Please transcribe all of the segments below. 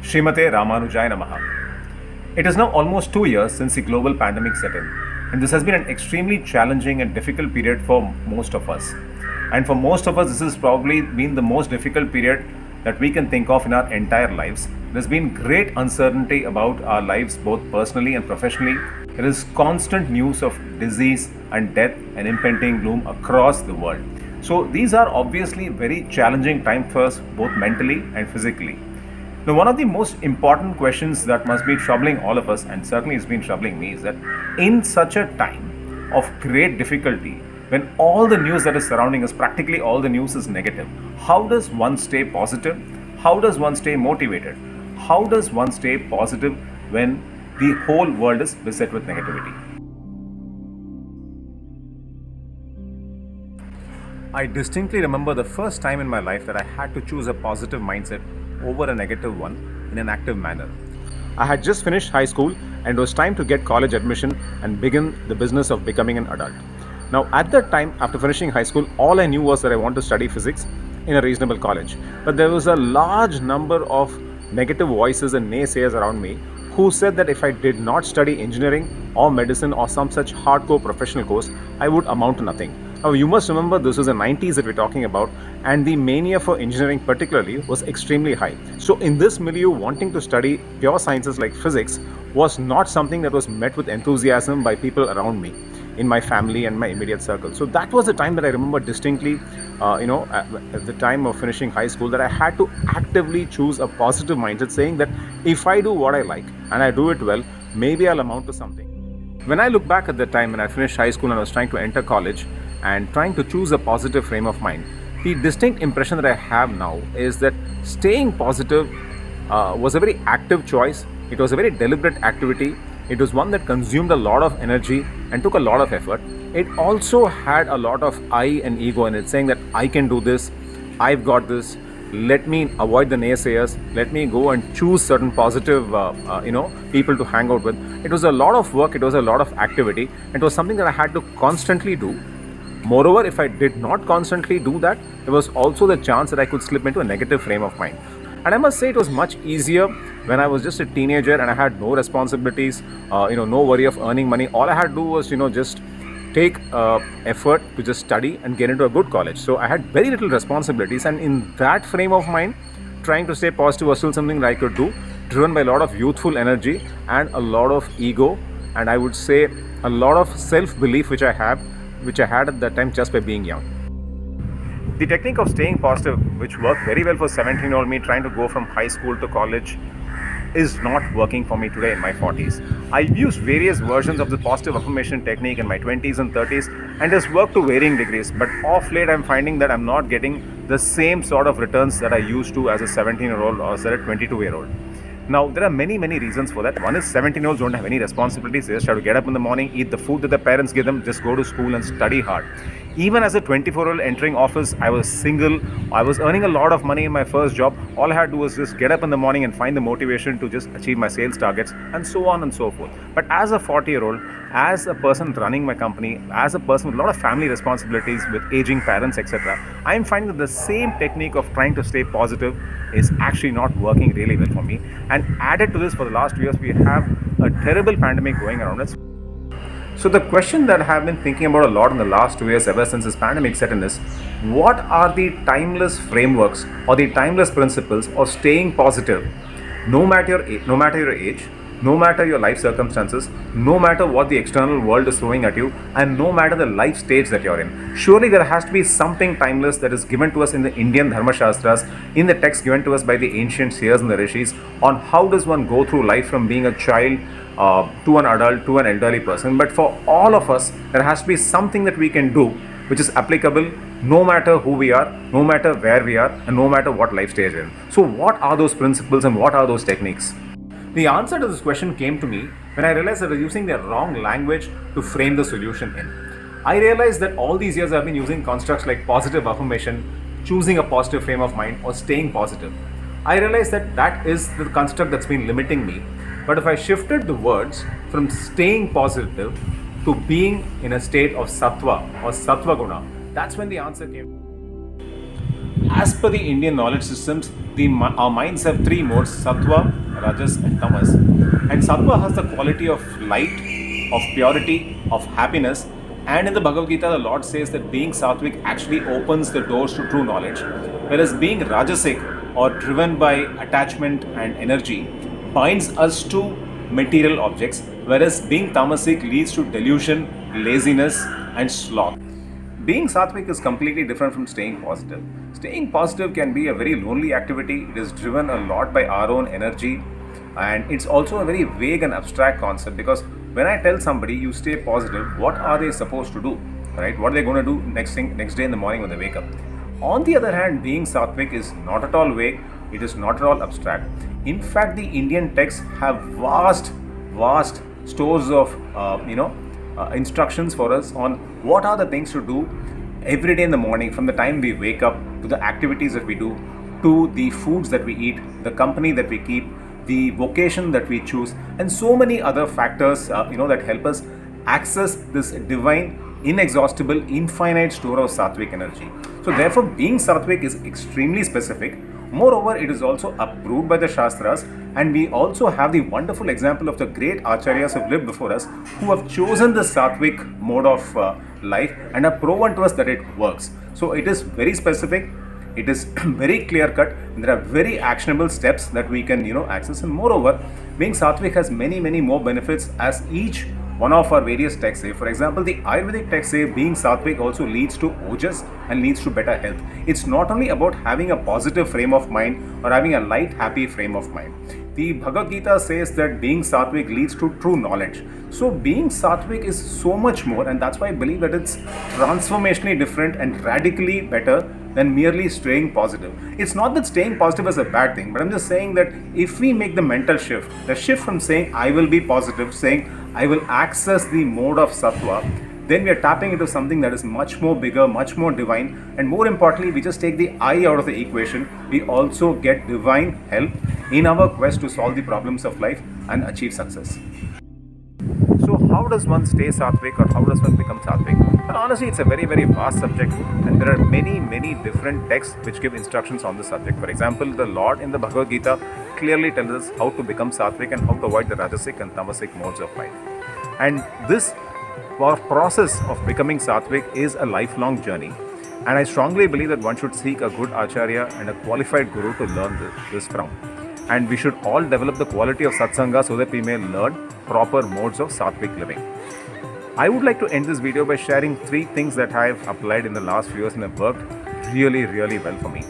Srimate Ramanujaya Namaha. It is now almost 2 years since the global pandemic set in, and this has been an extremely challenging and difficult period for most of us. And for most of us, this has probably been the most difficult period that we can think of in our entire lives. There's been great uncertainty about our lives, both personally and professionally. There is constant news of disease and death and impending gloom across the world. So these are obviously very challenging times for us, both mentally and physically. Now, one of the most important questions that must be troubling all of us, and certainly it's been troubling me, is that in such a time of great difficulty, when all the news that is surrounding us, practically all the news is negative, how does one stay positive? How does one stay motivated? How does one stay positive when the whole world is beset with negativity? I distinctly remember the first time in my life that I had to choose a positive mindset over a negative one in an active manner. I had just finished high school and it was time to get college admission and begin the business of becoming an adult. Now, at that time, after finishing high school, all I knew was that I wanted to study physics in a reasonable college. But there was a large number of negative voices and naysayers around me who said that if I did not study engineering or medicine or some such hardcore professional course, I would amount to nothing. Now, you must remember this was the 90s that we're talking about, and the mania for engineering particularly was extremely high. So in this milieu, wanting to study pure sciences like physics was not something that was met with enthusiasm by people around me, in my family and my immediate circle. So that was the time that I remember distinctly, at the time of finishing high school, that I had to actively choose a positive mindset, saying that if I do what I like and I do it well, maybe I'll amount to something. When I look back at the time when I finished high school and I was trying to enter college and trying to choose a positive frame of mind, the distinct impression that I have now is that staying positive was a very active choice. It was a very deliberate activity. It was one that consumed a lot of energy and took a lot of effort. It also had a lot of I and ego in it, saying that I can do this, I've got this, let me avoid the naysayers, let me go and choose certain positive people to hang out with. It was a lot of work, it was a lot of activity. It was something that I had to constantly do. Moreover, if I did not constantly do that, there was also the chance that I could slip into a negative frame of mind. And I must say it was much easier when I was just a teenager and I had no responsibilities, no worry of earning money. All I had to do was, just take effort to just study and get into a good college. So I had very little responsibilities, and in that frame of mind, trying to stay positive was still something that I could do, driven by a lot of youthful energy and a lot of ego, and I would say a lot of self-belief which I had at that time just by being young. The technique of staying positive, which worked very well for 17-year-old me trying to go from high school to college, is not working for me today in my 40s. I've used various versions of the positive affirmation technique in my 20s and 30s, and has worked to varying degrees, but off late I'm finding that I'm not getting the same sort of returns that I used to as a 17-year-old or as a 22-year-old. Now, there are many reasons for that. One is 17-year-olds don't have any responsibilities. They just have to get up in the morning, eat the food that their parents give them, just go to school and study hard. Even as a 24-year-old entering office, I was single, I was earning a lot of money in my first job. All I had to do was just get up in the morning and find the motivation to just achieve my sales targets, and so on and so forth. But as a 40-year-old, as a person running my company, as a person with a lot of family responsibilities with aging parents, etc., I'm finding that the same technique of trying to stay positive is actually not working really well for me. And added to this, for the last 2 years, we have a terrible pandemic going around us. So the question that I have been thinking about a lot in the last 2 years, ever since this pandemic set in, is what are the timeless frameworks or the timeless principles of staying positive, no matter your age, no matter your life circumstances, no matter what the external world is throwing at you, and no matter the life stage that you're in. Surely there has to be something timeless that is given to us in the Indian Dharma Shastras, in the text given to us by the ancient seers and the rishis, on how does one go through life from being a child to an adult, to an elderly person. But for all of us, there has to be something that we can do which is applicable no matter who we are, no matter where we are, and no matter what life stage we're in. So what are those principles and what are those techniques? The answer to this question came to me when I realized that I was using the wrong language to frame the solution in. I realized that all these years I've been using constructs like positive affirmation, choosing a positive frame of mind, or staying positive. I realized that that is the construct that's been limiting me. But if I shifted the words from staying positive to being in a state of sattva or Sattva Gunam, that's when the answer came. as per the Indian knowledge systems, our minds have three modes: sattva, rajas, and tamas. And sattva has the quality of light, of purity, of happiness. And in the Bhagavad Gita, the Lord says that being sattvic actually opens the doors to true knowledge, whereas being rajasic or driven by attachment and energy binds us to material objects, whereas being tamasic leads to delusion, laziness, and sloth. Being sattvic is completely different from staying positive. Staying positive can be a very lonely activity. It is driven a lot by our own energy, and it's also a very vague and abstract concept, because when I tell somebody you stay positive, what are they supposed to do? Right? What are they going to do next day in the morning when they wake up? On the other hand, being sattvic is not at all vague. It is not at all abstract. In fact, the Indian texts have vast stores of instructions for us on what are the things to do every day in the morning, from the time we wake up to the activities that we do, to the foods that we eat, the company that we keep, the vocation that we choose, and so many other factors that help us access this divine, inexhaustible, infinite store of sattvic energy. So therefore, being sattvic is extremely specific. Moreover, it is also approved by the Shastras, and we also have the wonderful example of the great acharyas who have lived before us, who have chosen the sattvic mode of life and have proven to us that it works. So it is very specific, it is very clear cut, and there are very actionable steps that we can access. And moreover, being sattvic has many more benefits, as each one of our various texts say. For example, the Ayurvedic texts say being sattvic also leads to ojas and leads to better health. It's not only about having a positive frame of mind or having a light, happy frame of mind. The Bhagavad Gita says that being sattvic leads to true knowledge. So being sattvic is so much more, and that's why I believe that it's transformationally different and radically better than merely staying positive. It's not that staying positive is a bad thing, but I'm just saying that if we make the mental shift, the shift from saying I will be positive, saying I will access the mode of sattva, then we are tapping into something that is much more bigger, much more divine, and more importantly, we just take the I out of the equation. We also get divine help in our quest to solve the problems of life and achieve success. So how does one stay sattvic, or how does one become sattvic? Well, honestly, it's a very vast subject, and there are many different texts which give instructions on the subject. For example, the Lord in the Bhagavad Gita clearly tells us how to become sattvic and how to avoid the rajasic and tamasic modes of life. And this process of becoming sattvic is a lifelong journey, and I strongly believe that one should seek a good acharya and a qualified guru to learn this from. And we should all develop the quality of satsanga so that we may learn proper modes of sattvic living. I would like to end this video by sharing 3 things that I have applied in the last few years and have worked really well for me.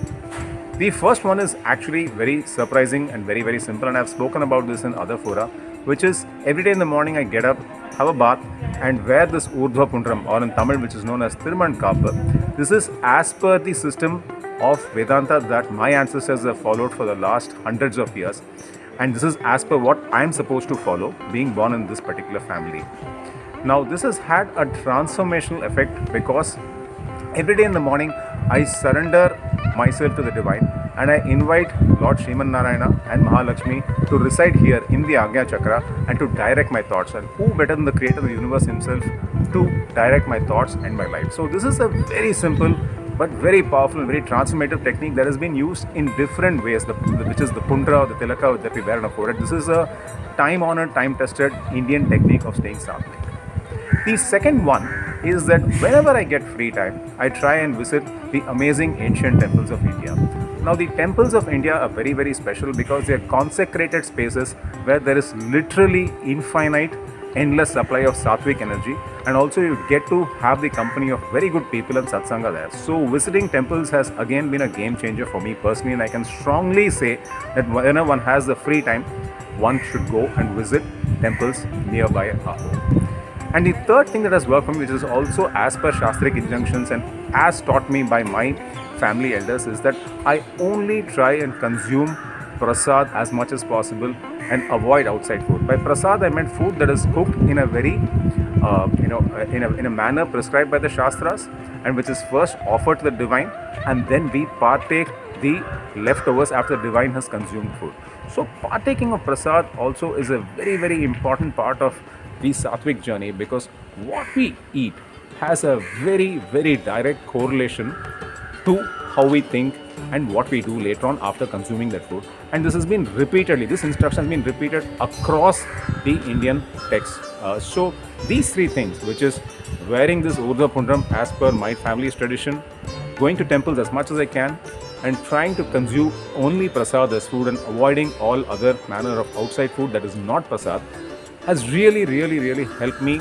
The first one is actually very surprising and very simple, and I have spoken about this in other fora, which is every day in the morning I get up, have a bath, and wear this Urdhva Pundram, or in Tamil which is known as Tirman Kappa. This is as per the system of Vedanta that my ancestors have followed for the last hundreds of years, and this is as per what I am supposed to follow, being born in this particular family. Now this has had a transformational effect, because every day in the morning I surrender myself to the divine, and I invite Lord Sriman Narayana and Mahalakshmi to reside here in the Agnya Chakra and to direct my thoughts. And who better than the creator of the universe himself to direct my thoughts and my life? So this is a very simple but very powerful and very transformative technique that has been used in different ways, which is the pundra or the tilaka that we wear on our forehead. This is a time-honored, time-tested Indian technique of staying sattvic. The second one is that whenever I get free time, I try and visit the amazing ancient temples of India. Now the temples of India are very special because they are consecrated spaces where there is literally infinite, endless supply of sattvic energy, and also you get to have the company of very good people and satsanga there. So visiting temples has again been a game changer for me personally, and I can strongly say that whenever one has the free time, one should go and visit temples nearby our home. And the third thing that has worked for me, which is also as per Shastric injunctions and as taught me by my family elders, is that I only try and consume prasad as much as possible and avoid outside food. By prasad, I meant food that is cooked in a very, in a manner prescribed by the Shastras, and which is first offered to the divine, and then we partake the leftovers after the divine has consumed food. So partaking of prasad also is a very important part of the sattvic journey, because what we eat has a very direct correlation to how we think, and what we do later on after consuming that food. And this has been repeatedly, this instruction has been repeated across the Indian text. So these three things, which is wearing this Urdhva Pundram as per my family's tradition, going to temples as much as I can, and trying to consume only prasad as food and avoiding all other manner of outside food that is not prasad, has really helped me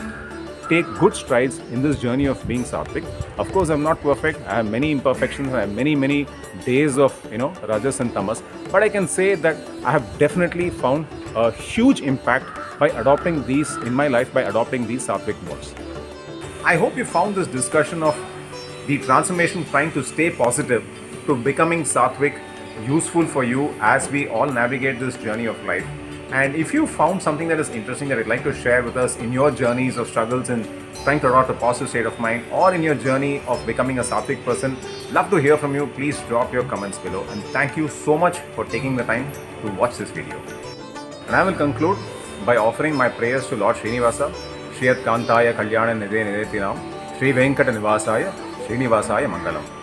take good strides in this journey of being Sattvic. Of course, I'm not perfect. I have many imperfections. I have many days of rajas and tamas. But I can say that I have definitely found a huge impact by adopting these in my life, by adopting these Sattvic modes. I hope you found this discussion of the transformation trying to stay positive to becoming Sattvic useful for you as we all navigate this journey of life. And if you found something that is interesting that you'd like to share with us in your journeys or struggles in trying to adopt a positive state of mind, or in your journey of becoming a Sattvic person, love to hear from you. Please drop your comments below. And thank you so much for taking the time to watch this video. And I will conclude by offering my prayers to Lord Srinivasa, Shriyat Kantaya Kalyana Nidhe Nidhetinam, Sri Venkata Nivasaya, Srinivasaya Mangalam.